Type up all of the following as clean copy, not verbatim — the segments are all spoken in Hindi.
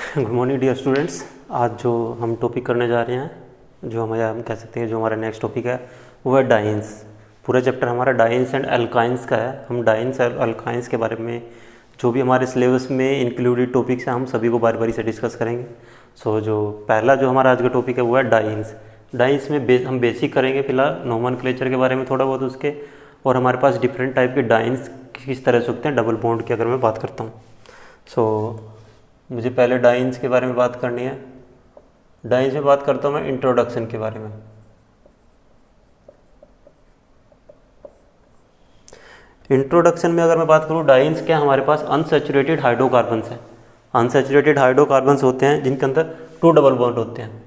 Good morning dear students. आज जो हम टॉपिक करने जा रहे हैं, जो हम कह सकते हैं जो हमारा नेक्स्ट टॉपिक है वो है डाइन्स। पूरा चैप्टर हमारा डाइन्स एंड अल्काइंस का है। हम डाइन्स और अल्काइंस के बारे में जो भी हमारे सिलेबस में इंक्लूडेड टॉपिक्स हैं हम सभी को बारी बारी से डिस्कस करेंगे। सो जो पहला जो हमारा आज का टॉपिक है वो है डाइन्स। डाइन्स में हम बेसिक करेंगे फिलहाल, नोमेनक्लेचर के बारे में थोड़ा बहुत उसके, और हमारे पास डिफरेंट टाइप के डाइन्स किस तरह से होते हैं डबल बॉन्ड की अगर मैं बात करता हूँ। सो मुझे पहले डाइन्स के बारे में बात करनी है। डाइन्स में बात करता हूँ मैं इंट्रोडक्शन के बारे में। इंट्रोडक्शन में अगर मैं बात करूँ डाइन्स क्या, हमारे पास अनसैचुरेटेड हाइड्रोकार्बन्स हैं। अनसैचुरेटेड हाइड्रोकार्बन्स होते हैं जिनके अंदर 2 डबल बॉन्ड होते हैं।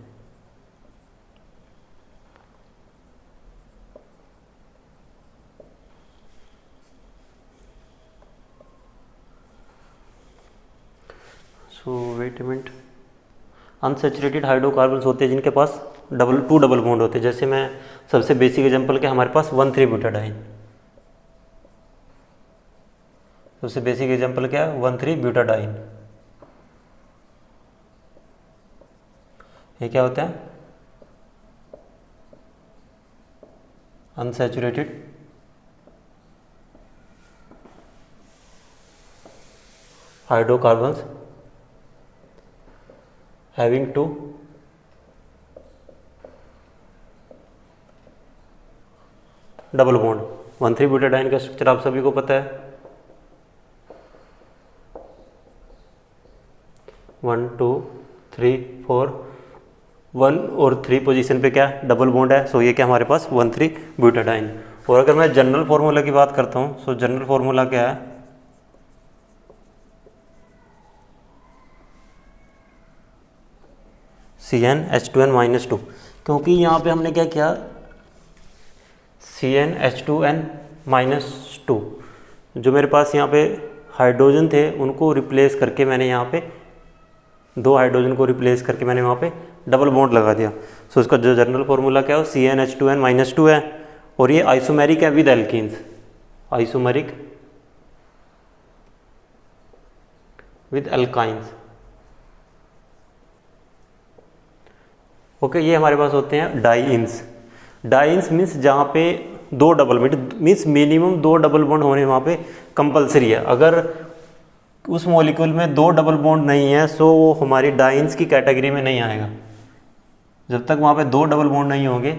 So wait a minute. Unsaturated hydrocarbons होते हैं जिनके पास 2 डबल बॉन्ड होते हैं। जैसे मैं सबसे बेसिक एग्जांपल क्या, हमारे पास 1,3-ब्यूटाडाइन। सबसे बेसिक एग्जांपल क्या है, 1,3-ब्यूटाडाइन। ये क्या होता है, unsaturated hydrocarbons having 2 double bond. 1,3-ब्यूटाडाइन का स्ट्रक्चर आप सभी को पता है, 1 2 3 4, 1 और 3 पोजीशन पे क्या डबल बॉन्ड है। सो ये क्या हमारे पास 1,3-ब्यूटाडाइन। और अगर मैं जनरल फार्मूला की बात करता हूँ, सो जनरल फार्मूला क्या है, CnH2n-2। क्योंकि यहाँ पे हमने क्या किया, CnH2n-2 जो मेरे पास यहाँ पे हाइड्रोजन थे उनको रिप्लेस करके मैंने यहाँ पे 2 हाइड्रोजन को रिप्लेस करके मैंने वहाँ पे डबल बॉन्ड लगा दिया। सो इसका जो जनरल फार्मूला क्या है, CnH2n-2 है। और ये आइसोमेरिक है with alkenes, isomeric with alkynes. Okay, ये हमारे पास होते हैं डाइन्स। डाइन्स मीन्स जहाँ पे 2 double means minimum 2 double bond होने वहाँ पे कंपलसरी है। अगर उस मॉलिक्यूल में 2 डबल बॉन्ड नहीं है सो वो हमारी डाइन्स की कैटेगरी में नहीं आएगा। जब तक वहाँ पे 2 डबल बॉन्ड नहीं होंगे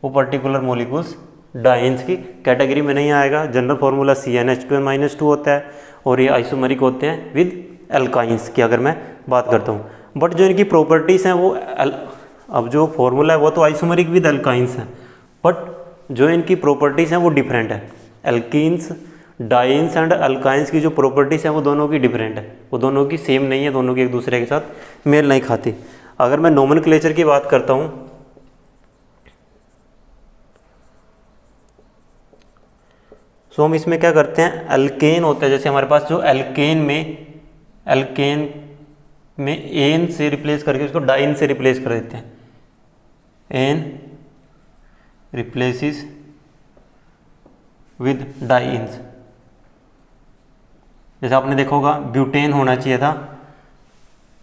वो पर्टिकुलर मॉलिक्यूल्स डाइन्स की कैटेगरी में नहीं आएगा। जनरल फार्मूला CnH2n-2 होता है और ये आइसोमेरिक होते हैं विद एल्काइंस की अगर मैं बात करता हूँ। बट जो इनकी प्रॉपर्टीज़ हैं वो अब जो फॉर्मूला है वो तो आइसोमेरिक विद एल्काइंस है, बट जो इनकी प्रॉपर्टीज़ हैं वो डिफरेंट है। एल्कीन्स, डाइन्स एंड अल्काइंस की जो प्रॉपर्टीज़ हैं वो दोनों की डिफरेंट है, वो दोनों की सेम नहीं है, दोनों की एक दूसरे के साथ मेल नहीं खाती। अगर मैं नोमेनक्लेचर की बात करता हूँ, सो हम इसमें क्या करते हैं, एल्केन होता है। जैसे हमारे पास जो एल्केन में एन से रिप्लेस करके उसको डाइन से रिप्लेस कर देते हैं। And replaces with dienes. जैसे आपने देखा होगा ब्यूटेन होना चाहिए था,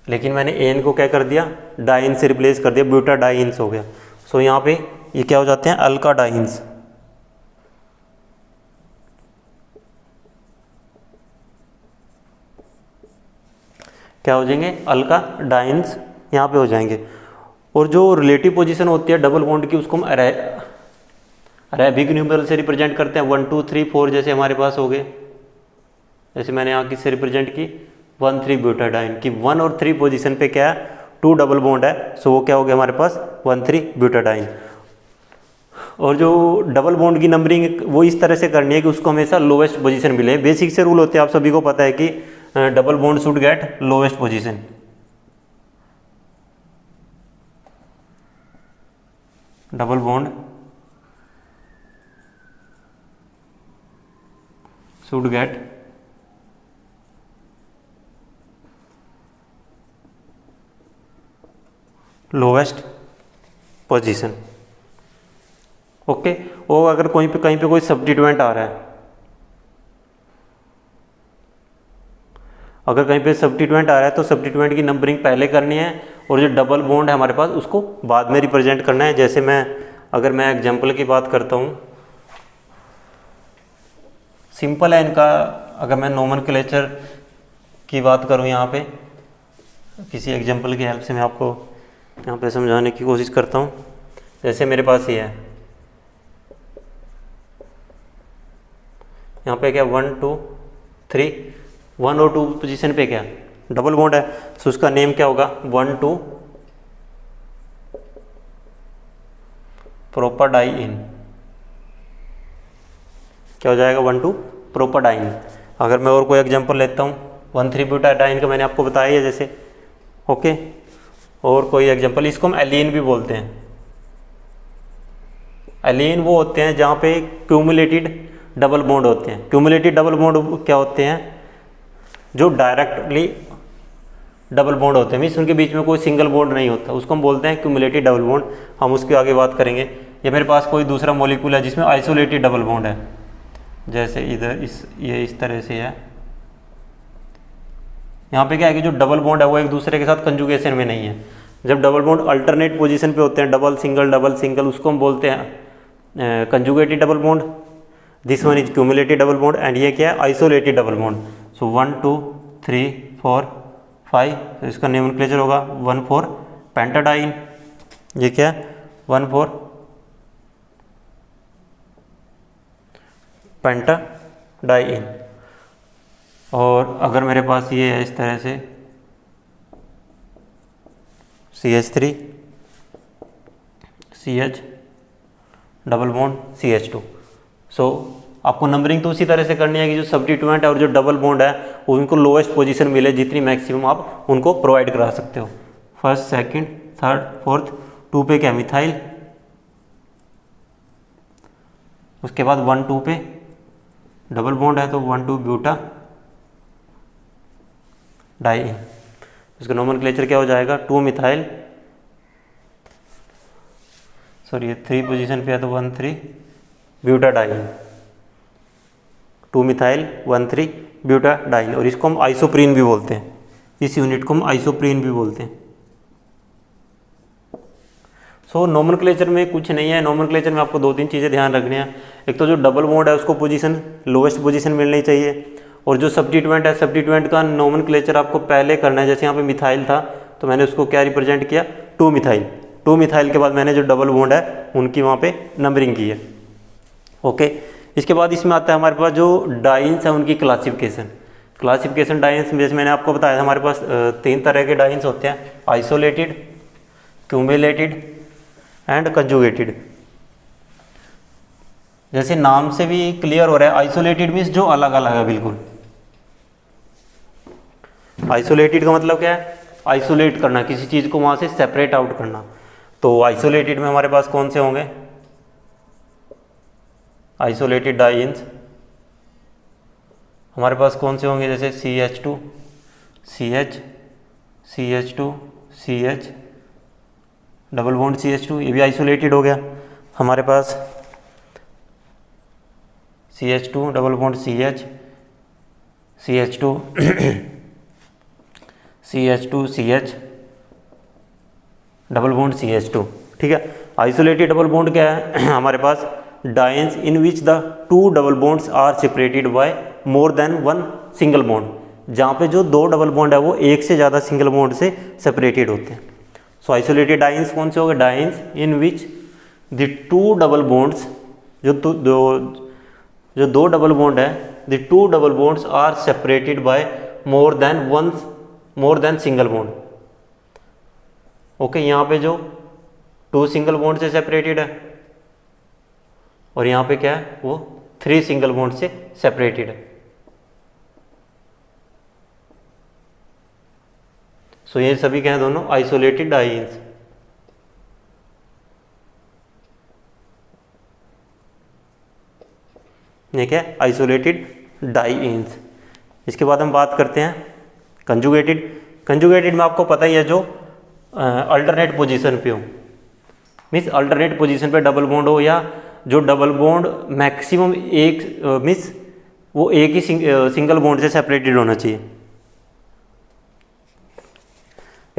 लेकिन मैंने एन को क्या कर दिया, डाइन से रिप्लेस कर दिया, ब्यूटाडाइन्स हो गया। सो यहाँ पे ये क्या हो जाते हैं, अल्काडाइन्स। क्या हो जाएंगे, अल्काडाइन्स यहाँ पे हो जाएंगे। और जो रिलेटिव पोजीशन होती है डबल बॉन्ड की उसको हम अरेबिक न्यूमेरल से रिप्रेजेंट करते हैं। 1 2 3 4 जैसे हमारे पास हो गए। जैसे मैंने यहाँ किससे रिप्रेजेंट की, 1,3-ब्यूटाडाइन की 1 और 3 पोजीशन पे क्या है, 2 डबल बॉन्ड है। सो वो क्या हो गया हमारे पास 1,3-ब्यूटाडाइन। और जो डबल बॉन्ड की नंबरिंग वो इस तरह से करनी है कि उसको हमेशा लोवेस्ट पोजीशन मिले। बेसिक से रूल होते हैं, आप सभी को पता है कि double bond should get lowest position. Double bond should get lowest position. Okay, और अगर कहीं पे कोई सब्स्टिट्यूएंट आ रहा है, अगर कहीं पे सब्स्टिट्यूएंट आ रहा है तो सब्स्टिट्यूएंट की नंबरिंग पहले करनी है और जो डबल बॉन्ड है हमारे पास उसको बाद में रिप्रेजेंट करना है। जैसे अगर मैं एग्जांपल की बात करता हूँ, सिंपल है इनका। अगर मैं नोमेनक्लेचर की बात करूँ यहाँ पे, किसी एग्जांपल की हेल्प से मैं आपको यहाँ पे समझाने की कोशिश करता हूँ। जैसे मेरे पास ये है, यहाँ पे क्या 1 2 3, 1 और 2 पोजीशन पे क्या डबल बॉन्ड है, तो उसका नेम क्या होगा 1 2 प्रोपाडाइन। क्या हो जाएगा 1 2 प्रोपाडाइन। अगर मैं और कोई एग्जांपल लेता हूँ 1 3 ब्यूटाडाइन का मैंने आपको बताया है जैसे, ओके। और कोई एग्जांपल, इसको हम एलिन भी बोलते हैं। एलिन वो होते हैं जहाँ पे क्यूमुलेटेड डबल बॉन्ड होते हैं। क्यूमुलेटेड डबल बॉन्ड क्या होते हैं, जो डायरेक्टली डबल बॉन्ड होते हैं, मीन्स उनके बीच में कोई सिंगल बॉन्ड नहीं होता, उसको हम बोलते हैं क्यूमुलेटेड डबल बॉन्ड। हम उसके आगे बात करेंगे। ये मेरे पास कोई दूसरा मॉलिक्यूल है जिसमें आइसोलेटेड डबल बॉन्ड है, जैसे इधर ये इस तरह से है। यहाँ पे क्या है कि जो डबल बॉन्ड है वो एक दूसरे के साथ कंजुगेशन में नहीं है। जब डबल बॉन्ड अल्टरनेट पोजीशन पे होते हैं, डबल सिंगल, उसको हम बोलते हैं conjugated double bond. This one is cumulated double bond and ये क्या है आइसोलेटेड डबल बॉन्ड। सो 1 2 3 4 5, तो इसका नोमेनक्लेचर होगा 1 4 पेंटाडाइन। ये क्या है 1 4 पेंटाडाइन। और अगर मेरे पास ये है इस तरह से CH3 CH double bond CH2। सो आपको नंबरिंग तो उसी तरह से करनी है कि जो सब्स्टिट्यूएंट है और जो डबल बॉन्ड है उनको लोएस्ट पोजीशन मिले, जितनी मैक्सिमम आप उनको प्रोवाइड करा सकते हो। फर्स्ट सेकंड थर्ड फोर्थ, 2 पे क्या मिथाइल, उसके बाद 1 2 पे डबल बॉन्ड है तो 1 2 ब्यूटा डाइन। इसका नोमेनक्लेचर क्या हो जाएगा 2 मिथाइल, सॉरी 3 पोजीशन पे है तो 1 3 ब्यूटाडाइन, 2 मिथाइल 1 3 ब्यूटाडाइन। और इसको हम आइसोप्रीन भी बोलते हैं, इस यूनिट को हम आइसोप्रीन भी बोलते हैं। सो नोमेनक्लेचर में कुछ नहीं है। नोमेनक्लेचर में आपको 2-3 चीज़ें ध्यान रखनी है। एक तो जो डबल बॉन्ड है उसको पोजीशन लोएस्ट पोजीशन मिलनी चाहिए, और जो सब्स्टिट्यूएंट है सब्स्टिट्यूएंट का नोमेनक्लेचर आपको पहले करना है। जैसे यहाँ पे मिथाइल था तो मैंने उसको क्या रिप्रेजेंट किया 2 मिथाइल। 2 मिथाइल के बाद मैंने जो डबल बॉन्ड है उनकी वहाँ पे नंबरिंग की है, ओके। इसके बाद इसमें आता है हमारे पास जो डाइन्स है उनकी क्लासिफिकेशन डाइन्स में जैसे मैंने आपको बताया था हमारे पास 3 तरह के डाइन्स होते हैं, आइसोलेटेड, क्यूमुलेटेड एंड कंजुगेटेड। जैसे नाम से भी क्लियर हो रहा है, आइसोलेटेड मीन्स जो अलग अलग है बिल्कुल। आइसोलेटेड का मतलब क्या है, आइसोलेट करना, किसी चीज़ को वहाँ से सेपरेट आउट करना। तो आइसोलेटेड में हमारे पास कौन से होंगे, आइसोलेटेड डाइन्स हमारे पास कौन से होंगे, जैसे CH2 CH CH2 CH double bond CH2, ये भी आइसोलेटेड हो गया। हमारे पास CH2 double bond CH CH2 CH2 CH double bond CH2, ठीक है। आइसोलेटेड डबल बॉन्ड क्या है हमारे पास, dienes in which the 2 double bonds are separated by more than 1 single bond, जहाँ पे जो 2 डबल बॉन्ड है वो एक से ज़्यादा सिंगल बॉन्ड से सेपरेटेड होते हैं। सो आइसोलेटेड डाइन्स कौन से हो गए, dienes in which the 2 double bonds, जो 2 डबल बॉन्ड है, the 2 double bonds are separated by more than single bond, okay. यहाँ पे जो 2 सिंगल बॉन्ड से सेपरेटेड है और यहाँ पे क्या है वो 3 सिंगल बॉन्ड से सेपरेटेड है। सो ये सभी क्या है दोनों आइसोलेटेड डाइन्स। ये क्या है आइसोलेटेड डाइन्स। इसके बाद हम बात करते हैं कंजुगेटेड में आपको पता ही है जो अल्टरनेट पोजीशन पे हो, मीन्स अल्टरनेट पोजीशन पे डबल बॉन्ड हो, या जो डबल बॉन्ड मैक्सिमम एक मीन्स वो एक ही सिंगल बॉन्ड से सेपरेटेड होना चाहिए,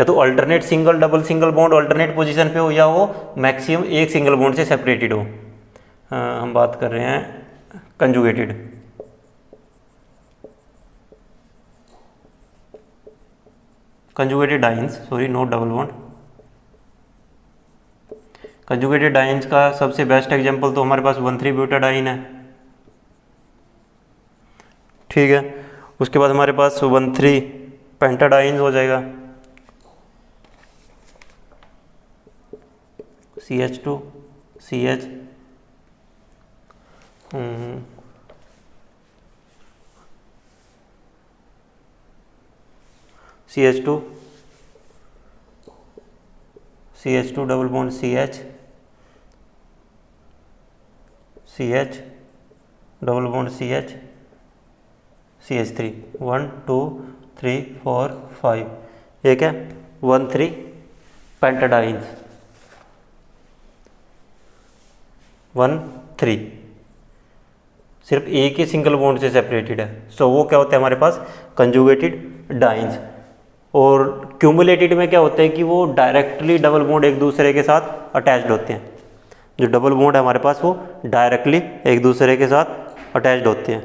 या तो alternate single double single bond alternate position पे हो, या वो मैक्सिमम एक सिंगल बॉन्ड से सेपरेटेड हो। हम बात कर रहे हैं conjugated. Conjugated dance, sorry not double bond. Conjugated dance का सबसे बेस्ट एग्जांपल तो हमारे पास 1,3-ब्यूटाडाइन है, ठीक है। उसके बाद हमारे पास 1,3-पेंटाडाइन हो जाएगा, CH2 CH, CH2 CH2 double bond CH CH double bond CH CH3, 1 2 3 4 5, एक है 1,3 पेंटाडाइन्स 1,3 सिर्फ एक ही सिंगल बॉन्ड से सेपरेटेड है। सो वो क्या होता है हमारे पास कंजुगेटेड डाइन्स। और क्यूमुलेटेड में क्या होता है कि वो डायरेक्टली डबल बॉन्ड एक दूसरे के साथ अटैच्ड होते हैं। जो डबल बॉन्ड है हमारे पास वो डायरेक्टली एक दूसरे के साथ अटैच्ड होते हैं,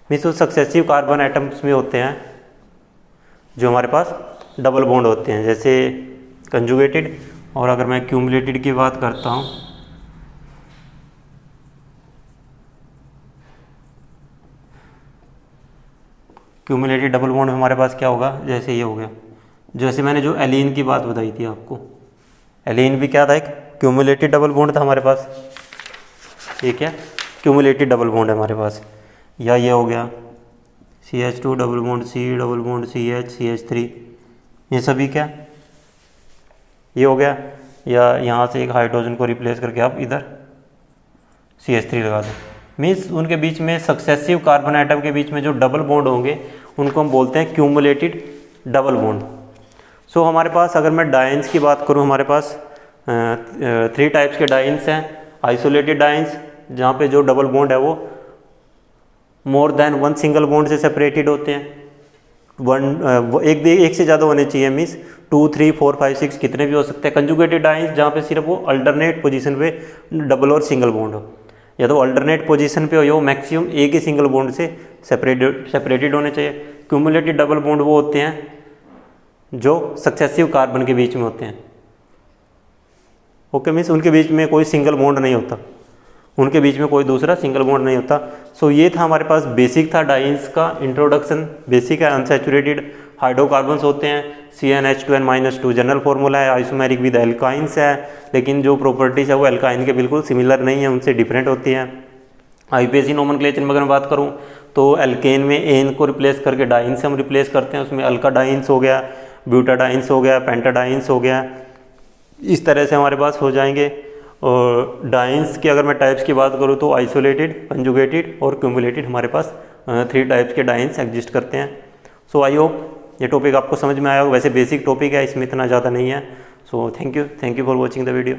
मीन्स वो सक्सेसिव कार्बन एटम्स में होते हैं जो हमारे पास डबल बॉन्ड होते हैं, जैसे कंजुगेटेड। और अगर मैं क्यूमुलेटेड की बात करता हूँ, क्यूमुलेटेड डबल बॉन्ड में हमारे पास क्या होगा, जैसे ये हो गया, जैसे मैंने जो एलीन की बात बताई थी आपको, एलीन भी क्या था, एक क्यूमुलेटेड डबल बॉन्ड था हमारे पास, ठीक है, क्यूमुलेटेड डबल बॉन्ड है हमारे पास। या ये हो गया CH2 double bond C double bond CH CH3, ये सभी क्या ये हो गया। या यहाँ से एक हाइड्रोजन को रिप्लेस करके आप इधर CH3 लगा दो, मीन्स उनके बीच में सक्सेसिव कार्बन आइटम के बीच में जो डबल बॉन्ड होंगे उनको हम बोलते हैं क्यूमुलेटेड डबल बॉन्ड। सो हमारे पास अगर मैं डाइन्स की बात करूँ, हमारे पास 3 टाइप्स के डाइन्स हैं। आइसोलेटेड डाइन्स जहाँ पे जो डबल बॉन्ड है वो मोर देन 1 सिंगल बॉन्ड से सेपरेटेड होते हैं। एक से ज़्यादा होने चाहिए, मीन्स 2 3 4 5 6 कितने भी हो सकते हैं। कंजुगेटेड डाइन्स जहाँ पे सिर्फ वो अल्टरनेट पोजीशन पे डबल और सिंगल बॉन्ड हो, या तो अल्टरनेट पोजीशन पे हो या वो मैक्सिमम एक ही सिंगल बॉन्ड से सेपरेटेड होने चाहिए। क्यूमुलेटेड डबल बॉन्ड वो होते हैं जो सक्सेसिव कार्बन के बीच में होते हैं, ओके, मीन्स उनके बीच में कोई सिंगल बॉन्ड नहीं होता, उनके बीच में कोई दूसरा सिंगल बॉन्ड नहीं होता। सो ये था हमारे पास बेसिक था डाइन्स का इंट्रोडक्शन। बेसिक है, अनसैचुरेटेड हाइड्रोकार्बन्स होते हैं, CnH2n-2 जनरल फॉर्मूला है, आइसोमेरिक विद एल्काइंस है, लेकिन जो प्रॉपर्टीज है वो एल्काइन के बिल्कुल सिमिलर नहीं है, उनसे डिफरेंट होती हैं। IUPAC नोमेनक्लेचर में अगर मैं बात करूँ तो एल्केन में एन को रिप्लेस करके डाइन से हम रिप्लेस करते हैं, उसमें अल्काडाइंस हो गया, ब्यूटाडाइंस हो गया, पेंटाडाइंस हो गया, इस तरह से हमारे पास हो जाएंगे। और डाइन्स की अगर मैं टाइप्स की बात करूँ तो आइसोलेटेड, कंजुगेटेड और क्यूमुलेटेड हमारे पास 3 टाइप्स के डाइन्स एग्जिस्ट करते हैं। सो आई होप ये टॉपिक आपको समझ में आया होगा। वैसे बेसिक टॉपिक है, इसमें इतना ज़्यादा नहीं है। So thank you for watching the video.